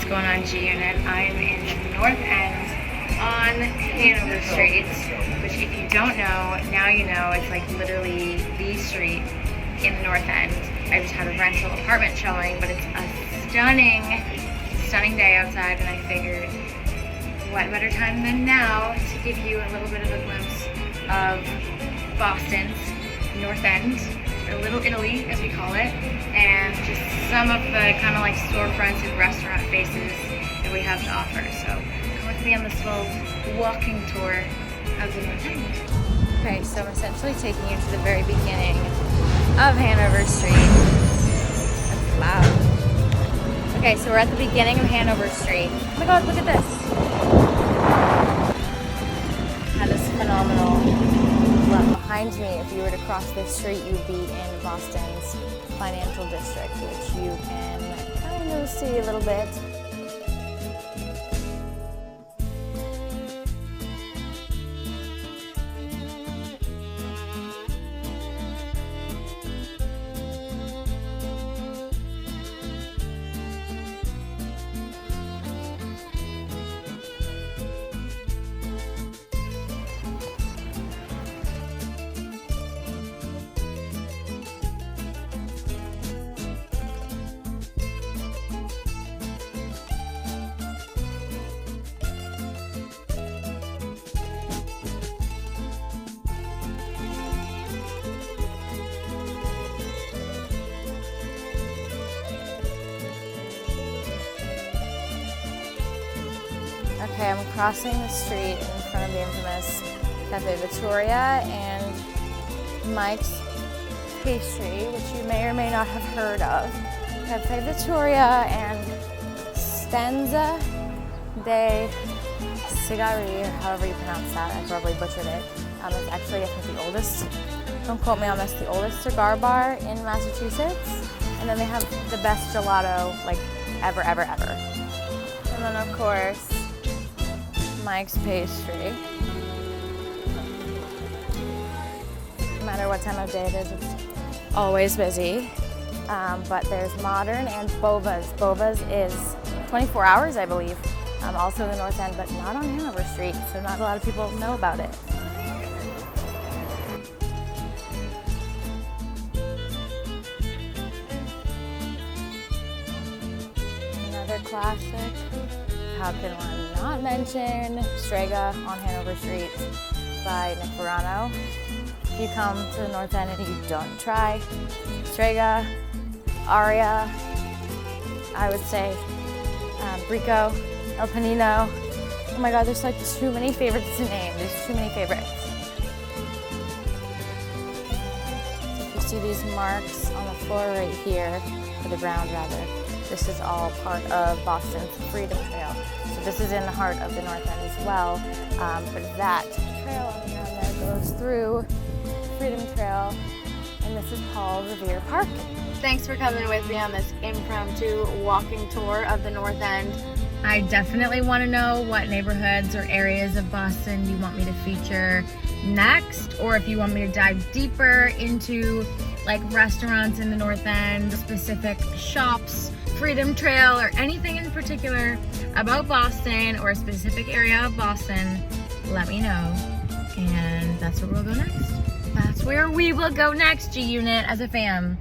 What's going on, G Unit? I'm in the North End on Hanover Street, which if you don't know, now you know. It's like literally the street in the North End. I just had a rental apartment showing, but it's a stunning day outside, and I figured what better time than now to give you a little bit of a glimpse of Boston's North End, or Little Italy as we call it, and just some of the kind of like storefronts and restaurant faces that we have to offer. So come with me on this little walking tour of the North End. Okay, so I'm essentially taking you to the very beginning of Hanover Street. That's loud. Okay, so we're at the beginning of Hanover Street. Oh my god, look at this. That is phenomenal. Well, behind me, if you were to cross this street, you'd be in Boston's financial district, which you can kind of see a little bit. Okay, I'm crossing the street in front of the infamous Trattoria and Mike's Pastry, which you may or may not have heard of. Trattoria and Stanza de Sigari, or however you pronounce that. I probably butchered it. It's actually, I think, the oldest, don't quote me on this, the oldest cigar bar in Massachusetts. And then they have the best gelato, like, ever. And then, of course, Mike's Pastry. No matter what time of day it is, it's always busy. But there's Modern and Bovas. Bovas is 24 hours, I believe. Also in the North End, but not on Hanover Street, so not a lot of people know about it. Another classic. How can one not mention Strega on Hanover Street by Nick Verano? If you come to the North End and you don't try Strega, Arya, I would say Bricco, Panino. Oh my god, there's like too many favorites to name. There's too many favorites. So if you see these marks on the floor right here, or the ground rather, this is all part of Boston's Freedom Trail. So this is in the heart of the North End as well. But that trail on the ground there goes through Freedom Trail, and this is Paul Revere Park. Thanks for coming with me on this impromptu walking tour of the North End. I definitely want to know what neighborhoods or areas of Boston you want me to feature next, or if you want me to dive deeper into like restaurants in the North End, specific shops, Freedom Trail, or anything in particular about Boston or a specific area of Boston, let me know. And that's where we'll go next. That's where we will go next, G Unit, as a fam.